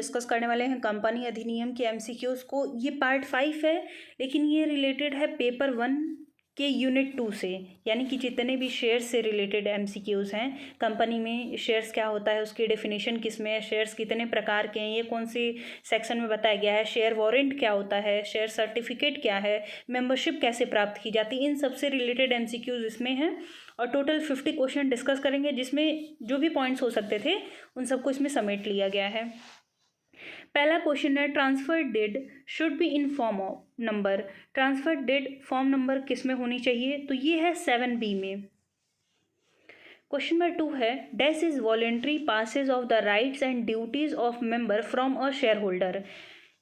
Discuss करने वाले हैं कंपनी अधिनियम के एमसीक्यूज को। ये पार्ट 5 है, लेकिन ये रिलेटेड है पेपर 1 के यूनिट 2 से, यानी कि जितने भी शेयर्स से रिलेटेड एमसीक्यूज हैं। कंपनी में शेयर्स क्या होता है, उसकी डेफिनेशन किस में है, शेयर्स कितने प्रकार के हैं, ये कौन सी सेक्शन में बताया गया है, शेयर वारंट क्या होता है, शेयर सर्टिफिकेट क्या है, मेंबरशिप कैसे प्राप्त की जाती है, इन सबसे रिलेटेड एमसीक्यूज इसमें हैं। और टोटल 50 क्वेश्चन डिस्कस करेंगे, जिसमें जो भी पॉइंट्स हो सकते थे उन सबको इसमें समेट लिया गया है। पहला क्वेश्चन है transfer date should be in form of number. Transfer date form number किस में होनी चाहिए, तो ये है 7B में। क्वेश्चन नंबर 2 है dash is voluntary passage of the rights and duties of member from a share holder.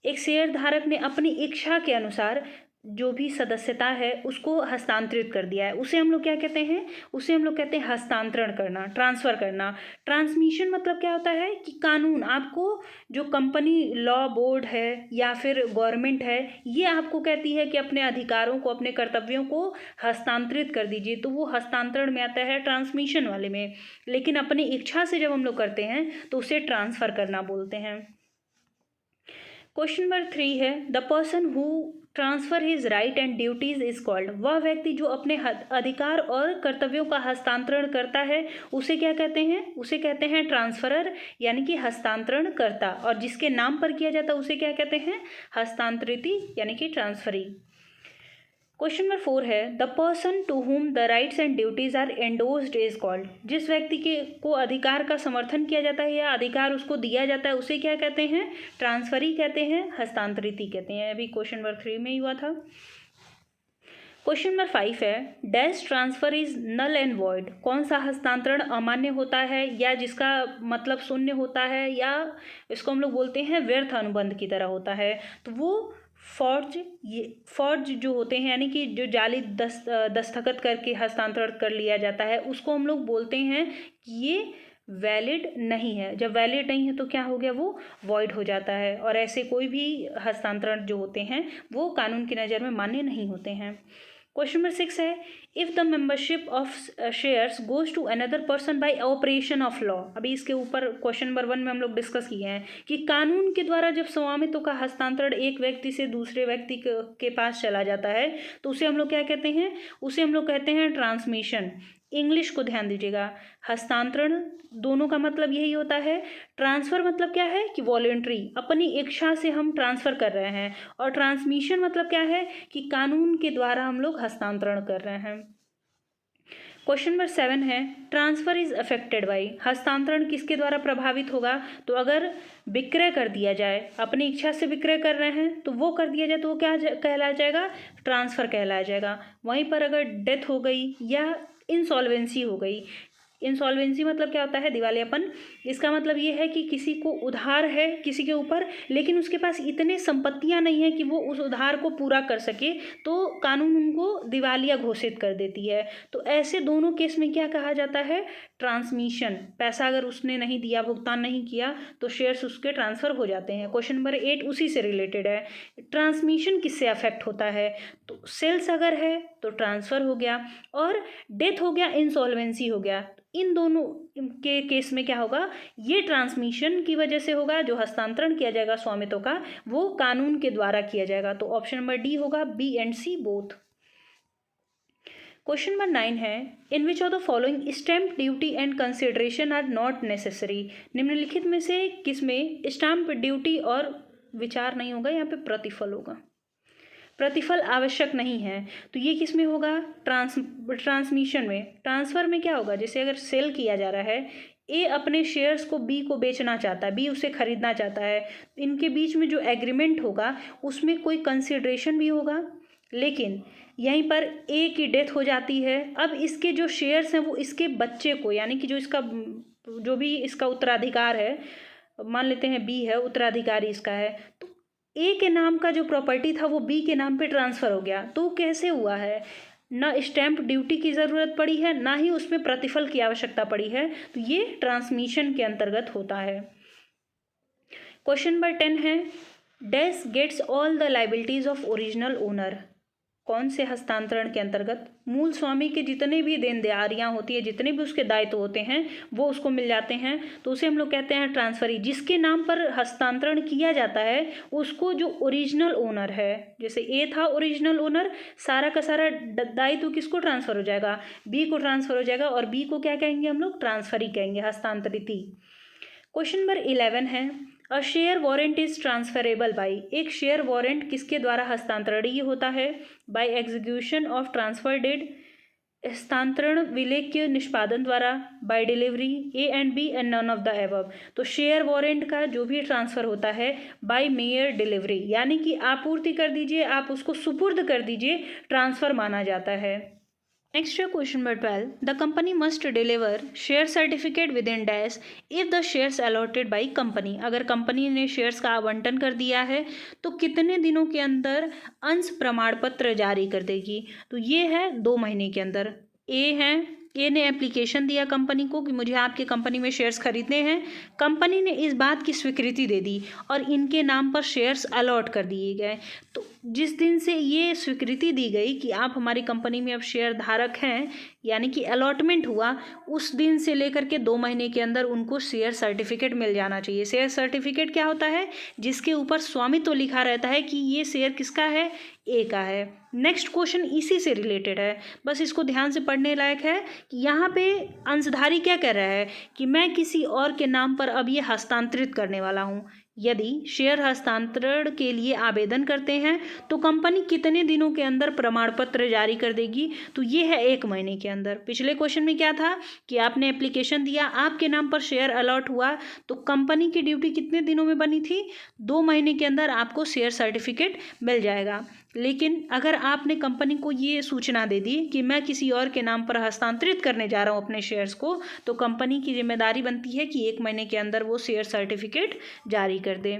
एक शेयर धारक ने अपनी इच्छा के अनुसार जो भी सदस्यता है उसको हस्तांतरित कर दिया है, उसे हम लोग क्या कहते हैं, उसे हम लोग कहते हैं हस्तांतरण करना, ट्रांसफ़र करना। ट्रांसमिशन मतलब क्या होता है कि कानून आपको, जो कंपनी लॉ बोर्ड है या फिर गवर्नमेंट है, ये आपको कहती है कि अपने अधिकारों को, अपने कर्तव्यों को हस्तांतरित कर दीजिए, तो वो हस्तांतरण में आता है, ट्रांसमिशन वाले में। लेकिन अपनी इच्छा से जब हम लोग करते हैं तो उसे ट्रांसफ़र करना बोलते हैं। क्वेश्चन नंबर 3 है the person who transfer his right and duties is called. वह व्यक्ति जो अपने अधिकार और कर्तव्यों का हस्तांतरण करता है उसे क्या कहते हैं, उसे कहते हैं ट्रांसफरर, यानी कि हस्तांतरण करता। और जिसके नाम पर किया जाता है उसे क्या कहते हैं, हस्तांतरिती, यानी कि ट्रांसफरी। क्वेश्चन नंबर 4 है the person to whom the rights and duties are endorsed is called. जिस व्यक्ति के को अधिकार का समर्थन किया जाता है या अधिकार उसको दिया जाता है उसे क्या कहते हैं, ट्रांसफरी कहते हैं, हस्तांतरिती कहते हैं। अभी क्वेश्चन नंबर 3 में ही हुआ था। क्वेश्चन नंबर 5 है dash transfer is null and void. कौन सा हस्तांतरण अमान्य होता है या जिसका मतलब शून्य होता है, या इसको हम लोग बोलते हैं व्यर्थ अनुबंध की तरह होता है, तो वो फॉर्ज जो होते हैं, यानी कि जो जाली दस्तखत करके हस्तांतरण कर लिया जाता है, उसको हम लोग बोलते हैं कि ये वैलिड नहीं है। जब वैलिड नहीं है तो क्या हो गया, वो वॉइड हो जाता है। और ऐसे कोई भी हस्तांतरण जो होते हैं वो कानून की नज़र में मान्य नहीं होते हैं। क्वेश्चन नंबर 6 है if the membership of shares goes to another person by operation of law. अभी इसके ऊपर क्वेश्चन नंबर 1 में हम लोग डिस्कस किए हैं कि कानून के द्वारा जब स्वामित्व का हस्तांतरण एक व्यक्ति से दूसरे व्यक्ति के पास चला जाता है तो उसे हम लोग क्या कहते हैं, उसे हम लोग कहते हैं ट्रांसमिशन। इंग्लिश को ध्यान दीजिएगा, हस्तांतरण दोनों का मतलब यही होता है। ट्रांसफ़र मतलब क्या है कि वॉलेंट्री, अपनी इच्छा से हम ट्रांसफ़र कर रहे हैं। और ट्रांसमिशन मतलब क्या है कि कानून के द्वारा हम लोग हस्तांतरण कर रहे हैं। क्वेश्चन नंबर 7 है ट्रांसफ़र इज अफेक्टेड बाई। हस्तांतरण किसके द्वारा प्रभावित होगा, तो अगर विक्रय कर दिया जाए, अपनी इच्छा से विक्रय कर रहे हैं तो वो कर दिया जाए तो वो क्या कहलाया जाएगा, ट्रांसफ़र कहलाया जाएगा। वहीं पर अगर डेथ हो गई या इंसॉल्वेंसी हो गई, इंसॉल्वेंसी मतलब क्या होता है, दिवालियापन। इसका मतलब ये है कि किसी को उधार है किसी के ऊपर, लेकिन उसके पास इतने संपत्तियां नहीं है कि वो उस उधार को पूरा कर सके, तो कानून उनको दिवालिया घोषित कर देती है। तो ऐसे दोनों केस में क्या कहा जाता है, ट्रांसमिशन। पैसा अगर उसने नहीं दिया, भुगतान नहीं किया, तो शेयर्स उसके ट्रांसफ़र हो जाते हैं। क्वेश्चन नंबर 8 उसी से रिलेटेड है। ट्रांसमिशन किससे अफेक्ट होता है, तो सेल्स अगर है तो ट्रांसफ़र हो गया, और डेथ हो गया, इंसॉल्वेंसी हो गया। इन दोनों के केस में क्या होगा, ये ट्रांसमिशन की वजह से होगा। जो हस्तांतरण किया जाएगा स्वामित्व का वो कानून के द्वारा किया जाएगा। तो ऑप्शन नंबर डी होगा, B and C both. Question number 9 है in which of the following stamp duty and consideration are not necessary. निम्नलिखित में से किस में स्टैम्प ड्यूटी और विचार नहीं होगा, यहाँ पे प्रतिफल होगा। प्रतिफल आवश्यक नहीं है, तो ये किस में होगा, ट्रांसमिशन में। ट्रांसफ़र में क्या होगा, जैसे अगर सेल किया जा रहा है, ए अपने शेयर्स को बी को बेचना चाहता है, बी उसे खरीदना चाहता है, इनके बीच में जो एग्रीमेंट होगा उसमें कोई कंसिडरेशन भी होगा। लेकिन यहीं पर ए की डेथ हो जाती है, अब इसके जो शेयर्स हैं वो इसके बच्चे को, यानी कि जो भी इसका उत्तराधिकार है, मान लेते हैं बी है उत्तराधिकारी इसका है, तो ए के नाम का जो प्रॉपर्टी था वो बी के नाम पे ट्रांसफ़र हो गया। तो कैसे हुआ है, ना स्टैम्प ड्यूटी की ज़रूरत पड़ी है, ना ही उसमें प्रतिफल की आवश्यकता पड़ी है, तो ये ट्रांसमिशन के अंतर्गत होता है। क्वेश्चन नंबर 10 है dash gets all the liabilities of original owner. कौन से हस्तांतरण के अंतर्गत? मूल स्वामी के जितने भी देनदारियां होती है, जितने भी उसके दायित्व होते हैं, वो उसको मिल जाते हैं, तो उसे हम लोग कहते हैं ट्रांसफरी। जिसके नाम पर हस्तांतरण किया जाता है उसको जो ओरिजिनल ओनर है, जैसे ए था ओरिजिनल ओनर, सारा का सारा दायित्व किसको ट्रांसफर हो जाएगा? बी को ट्रांसफर हो जाएगा, और बी को क्या कहेंगे हम लोग? ट्रांसफरी कहेंगे, हस्तांतरिती। क्वेश्चन नंबर 11 है, a share warrant is transferable by. एक शेयर वारंट किसके द्वारा हस्तांतरणीय होता है? By execution of transfer deed, हस्तांतरण विलेख के निष्पादन द्वारा, by delivery, A and B and none of the above. तो शेयर वारंट का जो भी ट्रांसफर होता है बाय मेयर डिलीवरी, यानी कि आपूर्ति कर दीजिए, आप उसको सुपुर्द कर दीजिए, ट्रांसफर माना जाता है। नेक्स्ट है question number 12, the company must deliver share certificate with in dash if the shares allotted by company. अगर कंपनी ने शेयर्स का आवंटन कर दिया है तो कितने दिनों के अंदर अंश प्रमाण पत्र जारी कर देगी? तो ये है 2 महीने के अंदर। ए ने एप्लीकेशन दिया कंपनी को कि मुझे आपके कंपनी में शेयर्स खरीदने हैं। कंपनी ने इस बात की स्वीकृति दे दी और इनके नाम पर शेयर्स अलॉट कर दिए गए। तो जिस दिन से ये स्वीकृति दी गई कि आप हमारी कंपनी में अब शेयर धारक हैं, यानी कि अलॉटमेंट हुआ, उस दिन से लेकर के 2 महीने के अंदर उनको शेयर सर्टिफिकेट मिल जाना चाहिए। शेयर सर्टिफिकेट क्या होता है? जिसके ऊपर स्वामित्व लिखा रहता है कि ये शेयर किसका है? ए का है। नेक्स्ट क्वेश्चन इसी से रिलेटेड है, बस इसको ध्यान से पढ़ने लायक है कि यहाँ पे अंशधारी क्या कह रहा है कि मैं किसी और के नाम पर अब ये हस्तांतरित करने वाला हूँ। यदि शेयर हस्तांतरण के लिए आवेदन करते हैं तो कंपनी कितने दिनों के अंदर प्रमाण पत्र जारी कर देगी? तो ये है 1 महीने के अंदर। पिछले क्वेश्चन में क्या था कि आपने एप्लीकेशन दिया, आपके नाम पर शेयर अलॉट हुआ, तो कंपनी की ड्यूटी कितने दिनों में बनी थी? 2 महीने के अंदर आपको शेयर सर्टिफिकेट मिल जाएगा। लेकिन अगर आपने कंपनी को ये सूचना दे दी कि मैं किसी और के नाम पर हस्तांतरित करने जा रहा हूँ अपने शेयर्स को, तो कंपनी की जिम्मेदारी बनती है कि 1 महीने के अंदर वो शेयर सर्टिफिकेट जारी कर दे।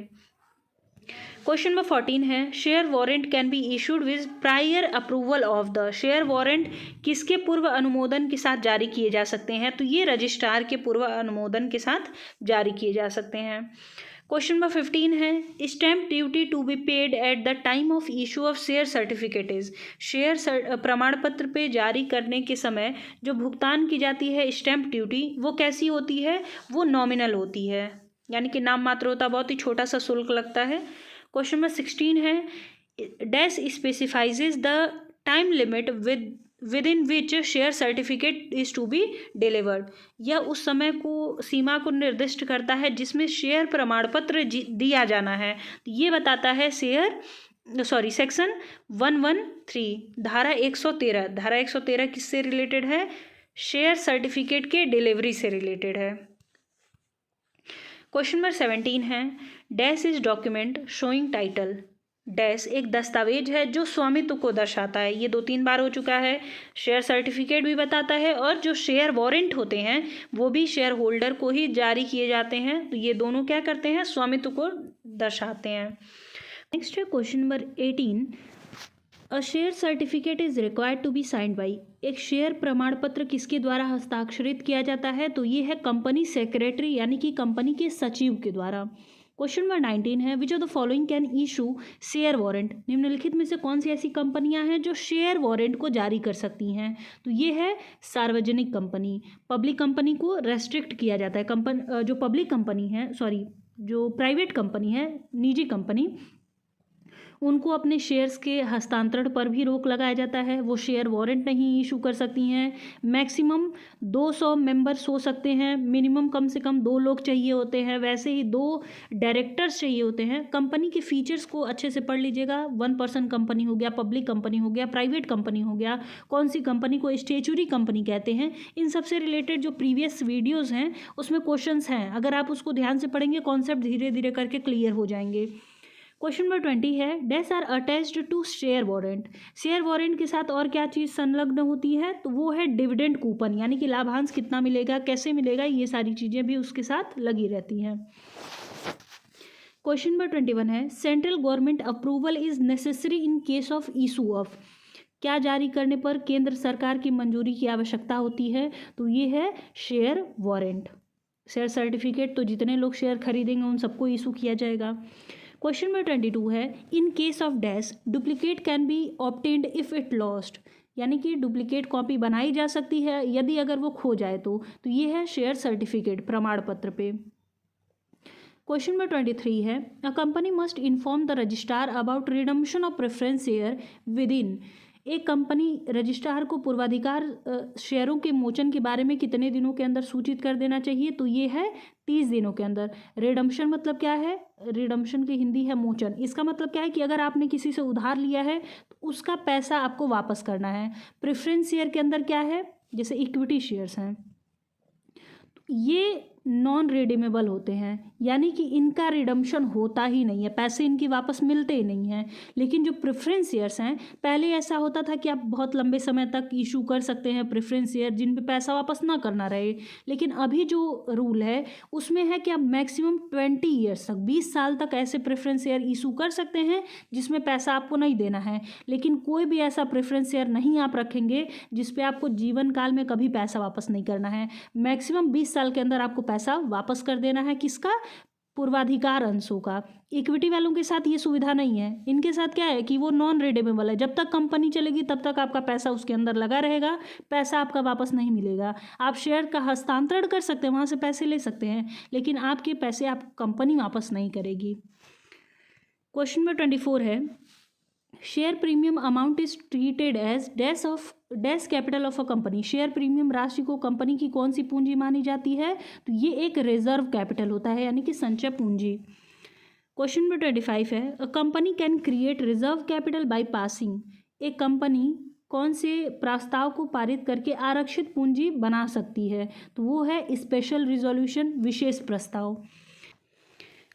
क्वेश्चन नंबर 14 है, share warrant can be issued with prior approval of the. Share warrant किसके पूर्व अनुमोदन के साथ जारी किए जा सकते हैं? तो ये रजिस्ट्रार के पूर्व अनुमोदन के साथ जारी किए जा सकते हैं। क्वेश्चन नंबर 15 है, stamp duty to be paid at the time of issue of share certificate is. Share प्रमाण पत्र पे जारी करने के समय जो भुगतान की जाती है स्टैम्प ड्यूटी, वो कैसी होती है? वो नॉमिनल होती है, यानी कि नाम मात्र होता, बहुत ही छोटा सा शुल्क लगता है। क्वेश्चन नंबर 16 है, dash specifies the time limit within which share certificate is to be delivered. यह उस समय को, सीमा को निर्दिष्ट करता है जिसमें शेयर प्रमाण पत्र दिया जाना है। ये बताता है सेक्शन 113 धारा 113। धारा 113 किससे रिलेटेड है? शेयर सर्टिफिकेट के डिलीवरी से रिलेटेड है। क्वेश्चन नंबर 17 है, dash is document showing title. Dash एक दस्तावेज है जो स्वामित्व को दर्शाता है। ये 2-3 बार हो चुका है। शेयर सर्टिफिकेट भी बताता है और जो शेयर वारंट होते हैं वो भी शेयर होल्डर को ही जारी किए जाते हैं। तो ये दोनों क्या करते हैं? स्वामित्व को दर्शाते हैं। नेक्स्ट है question number 18, a share certificate is required to be signed by. एक शेयर प्रमाण पत्र किसके द्वारा हस्ताक्षरित किया जाता है? तो ये है कंपनी सेक्रेटरी, यानी कि कंपनी के सचिव के द्वारा। क्वेश्चन नंबर 19 है, विच of the following can issue share warrant. निम्नलिखित में से कौन सी ऐसी कंपनियां हैं जो शेयर वारंट को जारी कर सकती हैं? तो ये है सार्वजनिक कंपनी। पब्लिक कंपनी को रेस्ट्रिक्ट किया जाता है। जो पब्लिक कंपनी है, जो प्राइवेट कंपनी है, निजी कंपनी, उनको अपने शेयर्स के हस्तांतरण पर भी रोक लगाया जाता है। वो शेयर वारंट नहीं इशू कर सकती हैं। मैक्सिमम 200 मेंबर्स हो सकते हैं, मिनिमम कम से कम 2 लोग चाहिए होते हैं। वैसे ही 2 डायरेक्टर्स चाहिए होते हैं। कंपनी के फीचर्स को अच्छे से पढ़ लीजिएगा। 1 पर्सन कंपनी हो गया, पब्लिक कंपनी हो गया, प्राइवेट कंपनी हो गया, कौन सी कंपनी को स्टेचुरी कंपनी कहते हैं। इन सब से रिलेटेड जो प्रीवियस वीडियोज़ हैं उसमें क्वेश्चंस हैं, अगर आप उसको ध्यान से पढ़ेंगे कॉन्सेप्ट धीरे धीरे करके क्लियर हो जाएंगे। क्वेश्चन नंबर 20 है, dash are attached to share warrant. Share warrant के साथ और क्या चीज़ संलग्न होती है? तो वो है डिविडेंड कूपन, यानी कि लाभांश कितना मिलेगा, कैसे मिलेगा, ये सारी चीज़ें भी उसके साथ लगी रहती हैं। क्वेश्चन नंबर 21 है, central government approval is necessary in case of issue of. क्या जारी करने पर केंद्र सरकार की मंजूरी की आवश्यकता होती है? तो ये है शेयर वारंट। शेयर सर्टिफिकेट तो जितने लोग शेयर खरीदेंगे उन सबको इशू किया जाएगा। क्वेश्चन नंबर 22 है, in case of dash duplicate can be obtained if it lost, यानी कि डुप्लीकेट कॉपी बनाई जा सकती है यदि अगर वो खो जाए तो ये है शेयर सर्टिफिकेट, प्रमाण पत्र पे। क्वेश्चन नंबर 23 है, a company must inform the registrar about redemption of preference share with in, एक कंपनी रजिस्ट्रार को पूर्वाधिकार शेयरों के मोचन के बारे में कितने दिनों के अंदर सूचित कर देना चाहिए, तो ये है 30 दिनों के अंदर। रिडम्पशन मतलब क्या है, रिडम्पशन की हिंदी है मोचन। इसका मतलब क्या है कि अगर आपने किसी से उधार लिया है तो उसका पैसा आपको वापस करना है। प्रेफरेंस शेयर के अंदर क्या है, जैसे इक्विटी शेयर्स हैं, ये नॉन रिडीमेबल होते हैं, यानी कि इनका रिडम्पशन होता ही नहीं है, पैसे इनकी वापस मिलते ही नहीं हैं। लेकिन जो प्रेफरेंस शेयर्स हैं, पहले ऐसा होता था कि आप बहुत लंबे समय तक इशू कर सकते हैं प्रेफरेंस शेयर जिन पे पैसा वापस ना करना रहे, लेकिन अभी जो रूल है उसमें है कि आप मैक्सिमम 20 ईयर्स तक, 20 साल तक ऐसे प्रेफरेंस शेयर इशू कर सकते हैं जिसमें पैसा आपको नहीं देना है। लेकिन कोई भी ऐसा प्रेफरेंस शेयर नहीं आप रखेंगे जिस पे आपको जीवन काल में कभी पैसा वापस नहीं करना है। मैक्सिमम 20 साल के अंदर आपको पैसा वापस कर देना है, किसका, पूर्वाधिकार अंशों का। इक्विटी वालों के साथ ये सुविधा नहीं है, इनके साथ क्या है कि वो नॉन रिडीमेबल है, जब तक कंपनी चलेगी तब तक आपका पैसा उसके अंदर लगा रहेगा, पैसा आपका वापस नहीं मिलेगा। आप शेयर का हस्तांतरण कर सकते हैं, वहाँ से पैसे ले सकते हैं, लेकिन आपके पैसे आप कंपनी वापस नहीं करेगी। क्वेश्चन नंबर 24 है, share premium amount is treated as dash capital of a company, share premium राशि को कंपनी की कौन सी पूंजी मानी जाती है, तो ये एक रिजर्व कैपिटल होता है, यानी कि संचय पूंजी। क्वेश्चन नंबर 25 है, a company can create reserve capital by passing, एक कंपनी कौन से प्रस्ताव को पारित करके आरक्षित पूंजी बना सकती है, तो वो है स्पेशल रिजोल्यूशन, विशेष प्रस्ताव।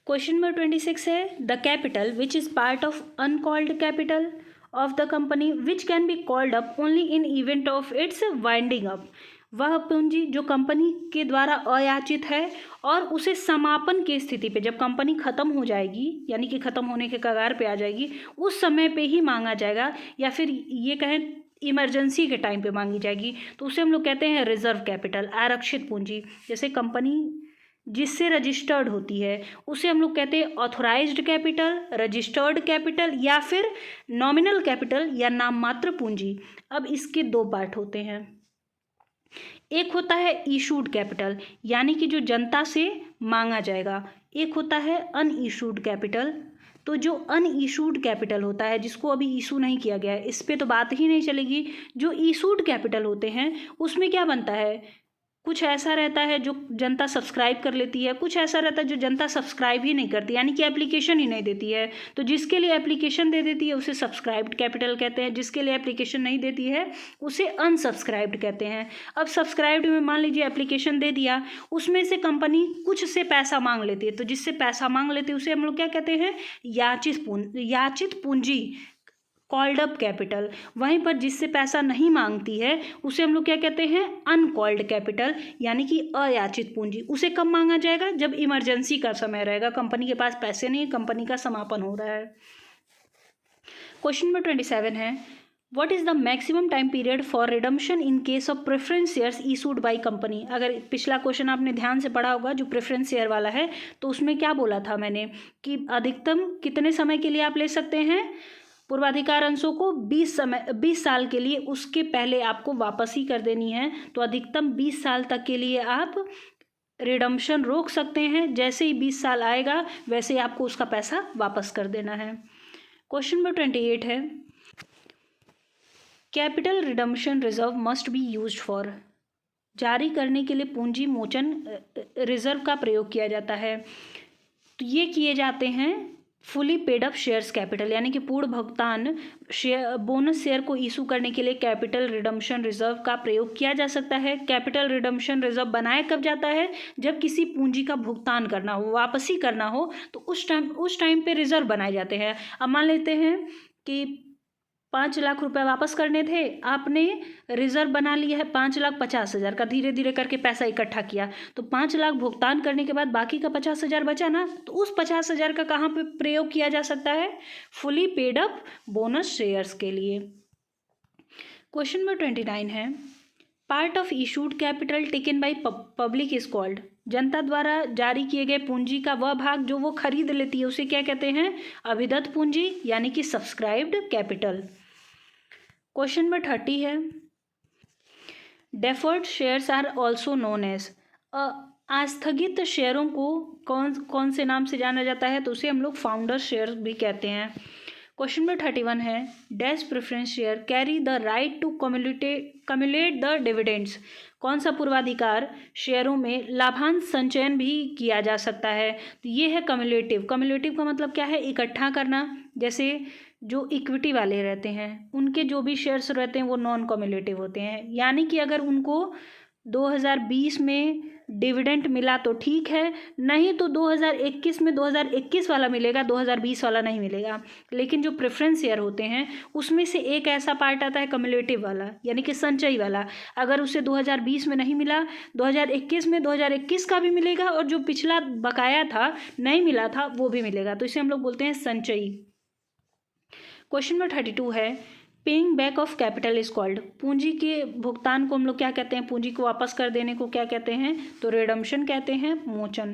क्वेश्चन नंबर 26 है, the capital which is part of uncalled capital of the company which can be called up only in event of its winding up, वह पूंजी जो कंपनी के द्वारा अयाचित है और उसे समापन की स्थिति पे, जब कंपनी खत्म हो जाएगी यानी कि खत्म होने के कगार पे आ जाएगी, उस समय पे ही मांगा जाएगा, या फिर ये कहें इमरजेंसी के टाइम पे मांगी जाएगी, तो उसे हम लोग कहते हैं रिजर्व कैपिटल, आरक्षित पूंजी। जैसे कंपनी जिससे रजिस्टर्ड होती है उसे हम लोग कहते हैं ऑथोराइज्ड कैपिटल, रजिस्टर्ड कैपिटल, या फिर नॉमिनल कैपिटल या नाम मात्र पूंजी। अब इसके दो पार्ट होते हैं, एक होता है इशूड कैपिटल, यानी कि जो जनता से मांगा जाएगा, एक होता है अनइशूड कैपिटल। तो जो अनइशूड कैपिटल होता है, जिसको अभी इशू नहीं किया गया है, इस पे तो बात ही नहीं चलेगी। जो इशूड कैपिटल होते हैं उसमें क्या बनता है, कुछ ऐसा रहता है जो जनता सब्सक्राइब कर लेती है, कुछ ऐसा रहता है जो जनता सब्सक्राइब ही नहीं करती, यानी कि एप्लीकेशन ही नहीं देती है। तो जिसके लिए एप्लीकेशन दे देती है उसे सब्सक्राइब्ड कैपिटल कहते हैं, जिसके लिए एप्लीकेशन नहीं देती है उसे अनसब्सक्राइब्ड कहते हैं। अब सब्सक्राइब्ड में मान लीजिए एप्लीकेशन दे दिया, उसमें से कंपनी कुछ से पैसा मांग लेती है, तो जिससे पैसा मांग लेती है उसे हम लोग क्या कहते हैं, याचित पूंजी, कॉल्ड अप कैपिटल। वहीं पर जिससे पैसा नहीं मांगती है उसे हम लोग क्या कहते हैं, अनकॉल्ड कैपिटल, यानी कि अयाचित पूंजी। उसे कब मांगा जाएगा, जब इमरजेंसी का समय रहेगा, कंपनी के पास पैसे नहीं, कंपनी का समापन हो रहा है। क्वेश्चन नंबर 27 है, what is the maximum time period for redemption in case of preference shares issued by company. अगर पिछला क्वेश्चन आपने ध्यान से पढ़ा होगा जो प्रेफरेंस शेयर वाला है, तो उसमें क्या बोला था मैंने कि अधिकतम कितने समय के लिए आप ले सकते हैं पूर्वाधिकार अंशों को, 20 साल के लिए, उसके पहले आपको वापस ही कर देनी है। तो अधिकतम 20 साल तक के लिए आप रिडम्पशन रोक सकते हैं, जैसे ही 20 साल आएगा वैसे ही आपको उसका पैसा वापस कर देना है। क्वेश्चन नंबर 28 है, capital redemption reserve must be used for, जारी करने के लिए पूंजी मोचन रिजर्व का प्रयोग किया जाता है। तो ये किए जाते हैं fully paid up shares capital, यानी कि पूर्ण भुगतान बोनस शेयर को इशू करने के लिए कैपिटल रिडम्पशन रिजर्व का प्रयोग किया जा सकता है। कैपिटल रिडम्पशन रिजर्व बनाया कब जाता है, जब किसी पूंजी का भुगतान करना हो, वापसी करना हो, तो उस टाइम पे रिजर्व बनाए जाते हैं। अब मान लेते हैं कि 5 लाख रुपए वापस करने थे, आपने रिजर्व बना लिया है 5,50,000 का, धीरे धीरे करके पैसा इकट्ठा किया, तो 5 लाख भुगतान करने के बाद बाकी का 50,000 बचा ना, तो उस 50,000 का कहाँ पे प्रयोग किया जा सकता है, fully paid up bonus shares के लिए। क्वेश्चन नंबर 29 है, part of issued capital taken by public is called, जनता द्वारा जारी किए गए पूंजी का वह भाग जो वो खरीद लेती है उसे क्या कहते हैं? अभिदत्त पूंजी यानी कि सब्सक्राइब्ड कैपिटल। क्वेश्चन नंबर 30 है, deferred shares are also known as, आस्थगित शेयरों को कौन कौन से नाम से जाना जाता है? तो उसे हम लोग फाउंडर शेयर भी कहते हैं। क्वेश्चन नंबर 31 है, dash preference share carry the right to cumulate the dividends, कौन सा पूर्वाधिकार शेयरों में लाभांश संचयन भी किया जा सकता है? तो ये है कम्युलेटिव। कम्युलेटिव का मतलब क्या है? इकट्ठा करना। जैसे जो इक्विटी वाले रहते हैं उनके जो भी शेयर्स रहते हैं वो नॉन कम्युलेटिव होते हैं, यानी कि अगर उनको 2020 में डिविडेंड मिला तो ठीक है, नहीं तो 2021 में 2021 वाला मिलेगा, 2020 वाला नहीं मिलेगा। लेकिन जो प्रेफरेंस शेयर होते हैं उसमें से एक ऐसा पार्ट आता है कम्युलेटिव वाला, यानी कि संचयी वाला। अगर उसे 2020 में नहीं मिला, 2021 में 2021 का भी मिलेगा, और जो पिछला बकाया था नहीं मिला था वो भी मिलेगा। तो इसे हम लोग बोलते हैं संचयी। क्वेश्चन नंबर 32 है, paying back of capital is called, पूंजी के भुगतान को हम लोग क्या कहते हैं? पूंजी को वापस कर देने को क्या कहते हैं? तो रिडम्पशन कहते हैं, मोचन।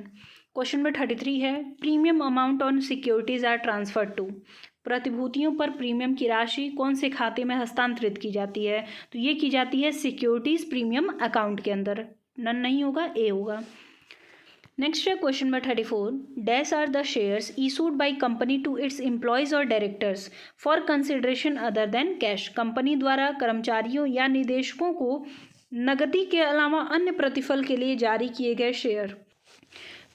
क्वेश्चन नंबर 33 है, premium amount on securities are transferred to, प्रतिभूतियों पर प्रीमियम की राशि कौन से खाते में हस्तांतरित की जाती है? तो ये की जाती है सिक्योरिटीज प्रीमियम अकाउंट के अंदर, नन नहीं होगा, ए होगा। नेक्स्ट है question number 34, dash are the shares issued by company to its employees और directors for consideration other than cash, company द्वारा कर्मचारियों या निदेशकों को नकदी के अलावा अन्य प्रतिफल के लिए जारी किए गए शेयर,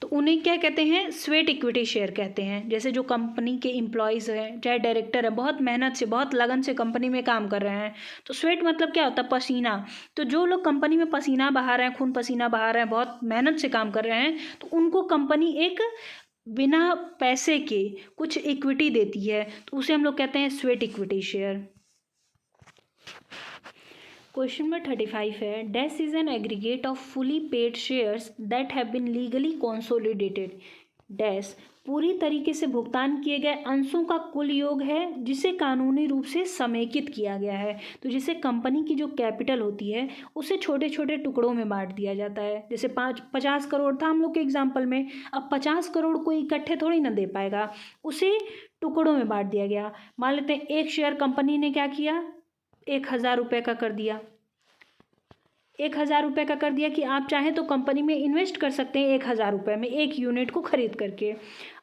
तो उन्हें क्या कहते हैं? स्वेट इक्विटी शेयर कहते हैं। जैसे जो कंपनी के एम्प्लॉयज़ हैं चाहे डायरेक्टर है, बहुत मेहनत से बहुत लगन से कंपनी में काम कर रहे हैं, तो स्वेट मतलब क्या होता है? पसीना। तो जो लोग कंपनी में पसीना बहा रहे हैं, खून पसीना बहा रहे हैं, बहुत मेहनत से काम कर रहे हैं, तो उनको कंपनी एक बिना पैसे के कुछ इक्विटी देती है, तो उसे हम लोग कहते हैं sweat equity share. Question number 35 है, dash is an aggregate of fully paid shares that have been legally consolidated, dash पूरी तरीके से भुगतान किए गए अंशों का कुल योग है जिसे कानूनी रूप से समेकित किया गया है। तो जैसे कंपनी की जो कैपिटल होती है उसे छोटे छोटे टुकड़ों में बांट दिया जाता है। जैसे 50 करोड़ था हम लोग के एग्जाम्पल में, अब 50 करोड़ को इकट्ठे थोड़ी ना दे पाएगा, उसे टुकड़ों में बांट दिया गया। मान लेते हैं एक शेयर कंपनी ने क्या किया? 1000 रुपये का कर दिया, 1000 रुपये का कर दिया कि आप चाहें तो कंपनी में इन्वेस्ट कर सकते हैं 1000 रुपये में एक यूनिट को खरीद करके।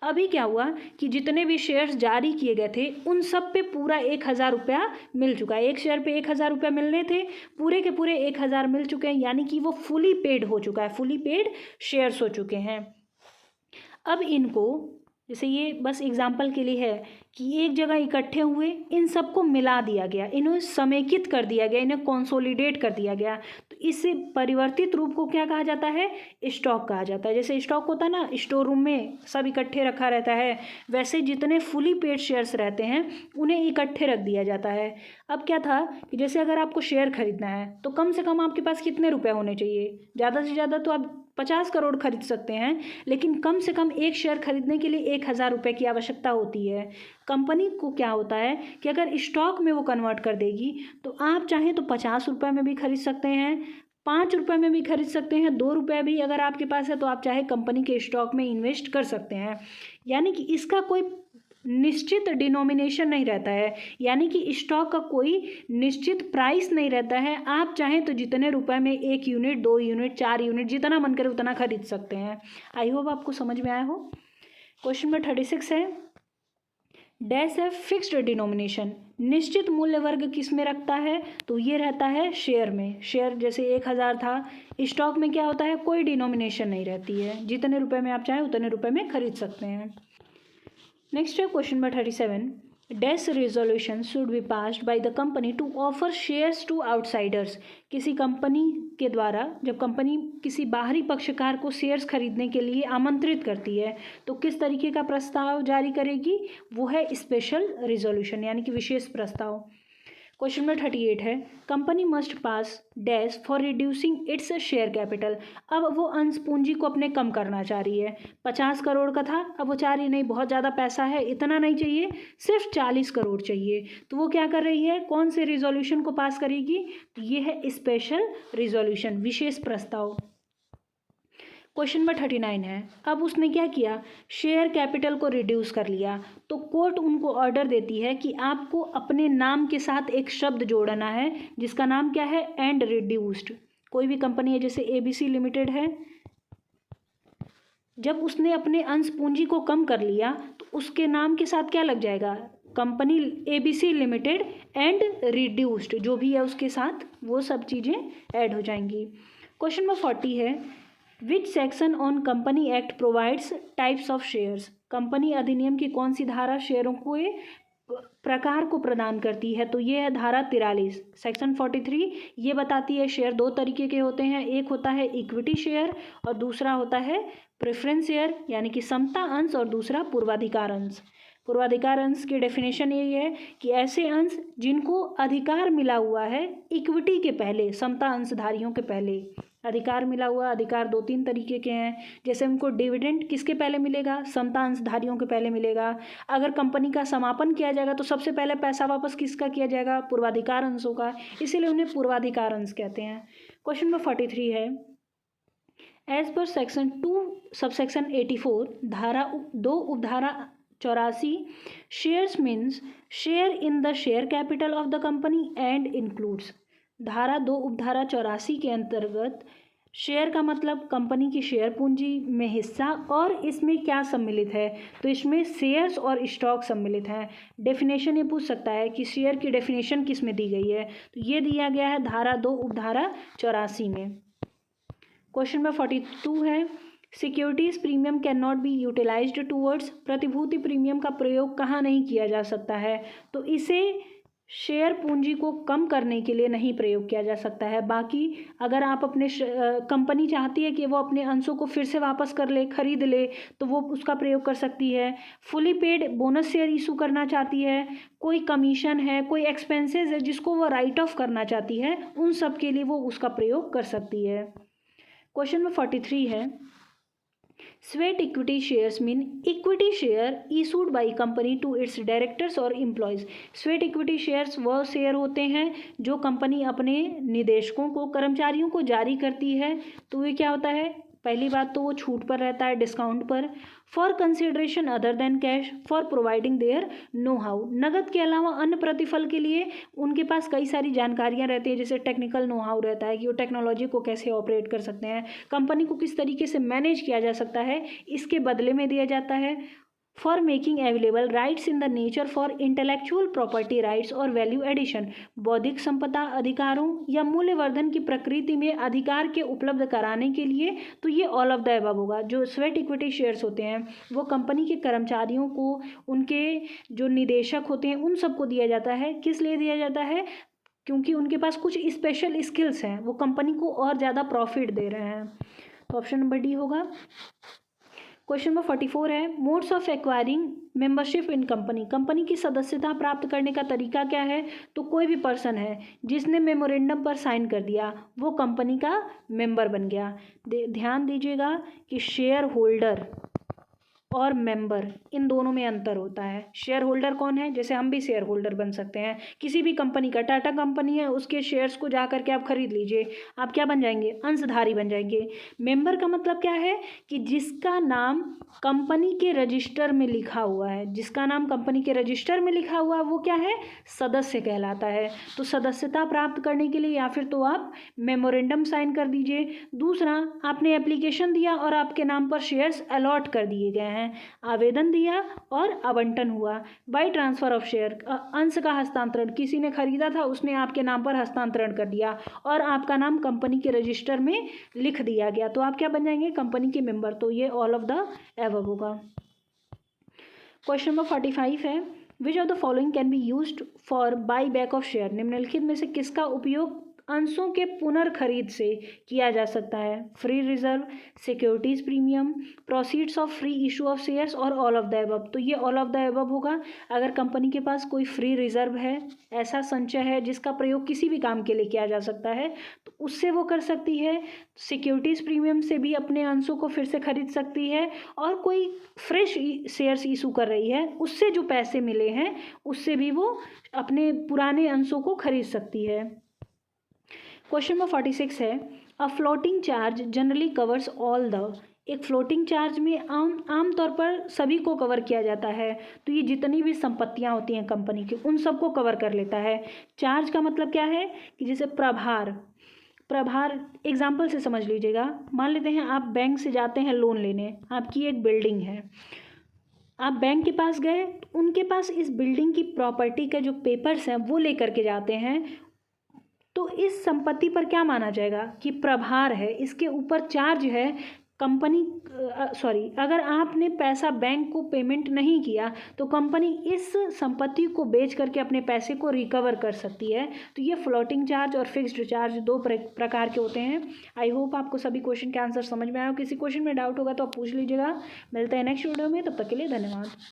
अभी क्या हुआ कि जितने भी शेयर्स जारी किए गए थे उन सब पे पूरा 1000 रुपया मिल चुका है। एक शेयर पे 1000 रुपया मिलने थे, पूरे के पूरे 1000 मिल चुके हैं, यानी कि वो फुली पेड हो चुका है, फुली पेड शेयर्स हो चुके हैं। अब इनको, जैसे ये बस एग्जाम्पल के लिए है कि एक जगह इकट्ठे हुए, इन सबको मिला दिया गया, इन्हें समेकित कर दिया गया, इन्हें कंसोलिडेट कर दिया गया, तो इससे परिवर्तित रूप को क्या कहा जाता है? स्टॉक कहा जाता है। जैसे स्टॉक होता है ना, स्टोर रूम में सब इकट्ठे रखा रहता है, वैसे जितने फुली पेड शेयर्स रहते हैं उन्हें इकट्ठे रख दिया जाता है। अब क्या था कि जैसे अगर आपको शेयर खरीदना है तो कम से कम आपके पास कितने रुपए होने चाहिए? ज़्यादा से ज़्यादा तो आप 50 करोड़ खरीद सकते हैं, लेकिन कम से कम एक शेयर खरीदने के लिए 1000 रुपये की आवश्यकता होती है। कंपनी को क्या होता है कि अगर स्टॉक में वो कन्वर्ट कर देगी तो आप चाहें तो 50 रुपये में भी खरीद सकते हैं, 5 रुपये में भी खरीद सकते हैं, 2 रुपये भी अगर आपके पास है तो आप चाहे कंपनी के स्टॉक में इन्वेस्ट कर सकते हैं। यानी कि इसका कोई निश्चित डिनोमिनेशन नहीं रहता है, यानी कि स्टॉक का कोई निश्चित प्राइस नहीं रहता है। आप चाहें तो जितने रुपए में 1 यूनिट, 2 यूनिट, 4 यूनिट, जितना मन करे उतना खरीद सकते हैं। आई होप आपको समझ में आया हो। क्वेश्चन नंबर 36 है, डैश है फिक्स्ड डिनोमिनेशन, निश्चित मूल्य वर्ग किस में रखता है? तो ये रहता है शेयर में। शेयर जैसे 1000 था, स्टॉक में क्या होता है? कोई डिनोमिनेशन नहीं रहती है, जितने रुपए में आप चाहें उतने रुपए में खरीद सकते हैं। नेक्स्ट है question number 37, dash resolution should be passed by the company to offer shares to outsiders, किसी कंपनी के द्वारा जब कंपनी किसी बाहरी पक्षकार को शेयर्स खरीदने के लिए आमंत्रित करती है तो किस तरीके का प्रस्ताव जारी करेगी? वो है स्पेशल रेजोल्यूशन, यानी कि विशेष प्रस्ताव। क्वेश्चन नंबर 38 है, company must pass dash for reducing its share capital, अब वो अंश पूंजी को अपने कम करना चाह रही है। 50 करोड़ का था, अब वो चाह रही नहीं, बहुत ज़्यादा पैसा है, इतना नहीं चाहिए, सिर्फ 40 करोड़ चाहिए। तो वो क्या कर रही है? कौन से रिजोल्यूशन को पास करेगी? तो ये है स्पेशल रिजोल्यूशन, विशेष प्रस्ताव। क्वेश्चन नंबर 39 है, अब उसने क्या किया, शेयर कैपिटल को रिड्यूस कर लिया। तो कोर्ट उनको ऑर्डर देती है कि आपको अपने नाम के साथ एक शब्द जोड़ना है जिसका नाम क्या है, एंड रिड्यूस्ड। कोई भी कंपनी है जैसे ABC लिमिटेड है, जब उसने अपने अंश पूंजी को कम कर लिया तो उसके नाम के साथ क्या लग जाएगा, company ABC limited and reduced, जो भी है उसके साथ वो सब चीज़ें ऐड हो जाएंगी। क्वेश्चन नंबर 40 है, which section on company act provides types of shares. Company अधिनियम की कौन सी धारा शेयरों के प्रकार को प्रदान करती है, तो ये है धारा 43 सेक्शन 43। ये बताती है शेयर दो तरीके के होते हैं, एक होता है इक्विटी शेयर और दूसरा होता है प्रेफरेंस शेयर यानी कि समता अंश, और दूसरा पूर्वाधिकार अंश। पूर्वाधिकार अंश की डेफिनेशन यही है कि ऐसे अंश जिनको अधिकार मिला हुआ है इक्विटी के पहले, समता अंशधारियों के पहले अधिकार मिला हुआ। अधिकार दो तीन तरीके के हैं, जैसे उनको डिविडेंड किसके पहले मिलेगा, समता अंशधारियों के पहले मिलेगा। अगर कंपनी का समापन किया जाएगा तो सबसे पहले पैसा वापस किसका किया जाएगा, पूर्वाधिकार अंशों का, इसीलिए उन्हें पूर्वाधिकार अंश कहते हैं। क्वेश्चन नंबर 43 है, एज पर सेक्शन 2 सबसेक्शन 84 धारा 2 उपधारा 84 shares means share in the share capital of the company and includes. धारा 2 उपधारा 84 के अंतर्गत शेयर का मतलब कंपनी की शेयर पूंजी में हिस्सा, और इसमें क्या सम्मिलित है, तो इसमें शेयर्स और स्टॉक सम्मिलित हैं। डेफिनेशन ये पूछ सकता है कि शेयर की डेफिनेशन किस में दी गई है, तो ये दिया गया है धारा 2 उपधारा 84 में। क्वेश्चन नंबर 42 है, securities premium can not be utilised towards. प्रतिभूति प्रीमियम का प्रयोग कहाँ नहीं किया जा सकता है, तो इसे शेयर पूंजी को कम करने के लिए नहीं प्रयोग किया जा सकता है। बाकी अगर आप अपने कंपनी चाहती है कि वो अपने अंशों को फिर से वापस कर ले, खरीद ले, तो वो उसका प्रयोग कर सकती है। Fully paid bonus share issue करना चाहती है, कोई कमीशन है, कोई एक्सपेंसेस है जिसको वो राइट ऑफ करना चाहती है, उन सब के लिए वो उसका प्रयोग कर सकती है। क्वेश्चन नंबर 43 है, sweat equity shares mean equity share issued by company to its directors और एम्प्लॉयज़। स्वेट इक्विटी शेयर्स वह शेयर होते हैं जो कंपनी अपने निदेशकों को, कर्मचारियों को जारी करती है। तो ये क्या होता है, पहली बात तो वो छूट पर रहता है, डिस्काउंट पर। For consideration other than cash for providing their know how. नगद के अलावा अन्य प्रतिफल के लिए उनके पास कई सारी जानकारियां रहती है, जैसे टेक्निकल नो हाउ रहता है कि वो टेक्नोलॉजी को कैसे ऑपरेट कर सकते हैं, कंपनी को किस तरीके से मैनेज किया जा सकता है, इसके बदले में दिया जाता है। For making available rights in the nature for intellectual property rights और वैल्यू एडिशन। बौद्धिक संपदा अधिकारों या मूल्यवर्धन की प्रकृति में अधिकार के उपलब्ध कराने के लिए, तो ये ऑल ऑफ द अबव होगा। जो स्वेट इक्विटी शेयर्स होते हैं वो कंपनी के कर्मचारियों को, उनके जो निदेशक होते हैं उन सबको दिया जाता है। किस लिए दिया जाता है, क्योंकि उनके पास कुछ स्पेशल स्किल्स हैं, वो कंपनी को और ज़्यादा प्रॉफिट दे रहे हैं। तो ऑप्शन नंबर डी होगा। क्वेश्चन नंबर 44 है, modes of acquiring membership in company. Company की सदस्यता प्राप्त करने का तरीका क्या है, तो कोई भी पर्सन है जिसने मेमोरेंडम पर साइन कर दिया वो कंपनी का मेंबर बन गया। ध्यान दीजिएगा कि शेयर होल्डर और मेंबर इन दोनों में अंतर होता है। शेयर होल्डर कौन है, जैसे हम भी शेयर होल्डर बन सकते हैं किसी भी कंपनी का। टाटा कंपनी है, उसके शेयर्स को जा करके आप खरीद लीजिए, आप क्या बन जाएंगे, अंशधारी बन जाएंगे। मेंबर का मतलब क्या है कि जिसका नाम कंपनी के रजिस्टर में लिखा हुआ है, जिसका नाम कंपनी के रजिस्टर में लिखा हुआ है वो क्या है, सदस्य कहलाता है। तो सदस्यता प्राप्त करने के लिए या फिर तो आप मेमोरेंडम साइन कर दीजिए, दूसरा आपने एप्लीकेशन दिया और आपके नाम पर शेयर्स अलॉट कर दिए गए हैं, आवेदन दिया और आवंटन हुआ। बाय ट्रांसफर ऑफ शेयर, अंश का हस्तांतरण, किसी ने खरीदा था उसने आपके नाम पर हस्तांतरण कर दिया और आपका नाम कंपनी के रजिस्टर में लिख दिया गया, तो आप क्या बन जाएंगे, कंपनी के मेंबर। तो ये ऑल ऑफ द एबव होगा। क्वेश्चन नंबर 45 है, विच of the following can be used for by back of share. निम्नलिखित में से किसका उपयोग अंशों के पुनर्खरीद से किया जा सकता है। Free reserve, securities premium, proceeds of free issue of shares और ऑल ऑफ द अबव। तो ये ऑल ऑफ द अबव होगा। अगर कंपनी के पास कोई फ्री रिजर्व है, ऐसा संचय है जिसका प्रयोग किसी भी काम के लिए किया जा सकता है, तो उससे वो कर सकती है। सिक्योरिटीज प्रीमियम से भी अपने अंशों को फिर से खरीद सकती है, और कोई फ्रेश शेयर्स इशू कर रही है उससे जो पैसे मिले हैं उससे भी वो अपने पुराने अंशों को खरीद सकती है। क्वेश्चन नंबर 46 है, अ floating charge generally covers all the, एक फ्लोटिंग चार्ज में आमतौर पर सभी को कवर किया जाता है। तो ये जितनी भी संपत्तियां होती हैं कंपनी की उन सबको कवर कर लेता है। चार्ज का मतलब क्या है कि जैसे प्रभार, प्रभार एग्जाम्पल से समझ लीजिएगा। मान लेते हैं आप बैंक से जाते हैं लोन लेने, आपकी एक बिल्डिंग है, आप बैंक के पास गए, उनके पास इस बिल्डिंग की प्रॉपर्टी के जो पेपर्स हैं वो लेकर के जाते हैं, तो इस संपत्ति पर क्या माना जाएगा कि प्रभार है, इसके ऊपर चार्ज है। कंपनी सॉरी, अगर आपने पैसा बैंक को पेमेंट नहीं किया तो कंपनी इस संपत्ति को बेच करके अपने पैसे को रिकवर कर सकती है। तो ये फ्लोटिंग चार्ज और फिक्स्ड चार्ज दो प्रकार के होते हैं। आई होप आपको सभी क्वेश्चन के आंसर समझ में आया हो। किसी क्वेश्चन में डाउट होगा तो आप पूछ लीजिएगा। मिलते हैं नेक्स्ट वीडियो में, तब तक के लिए धन्यवाद।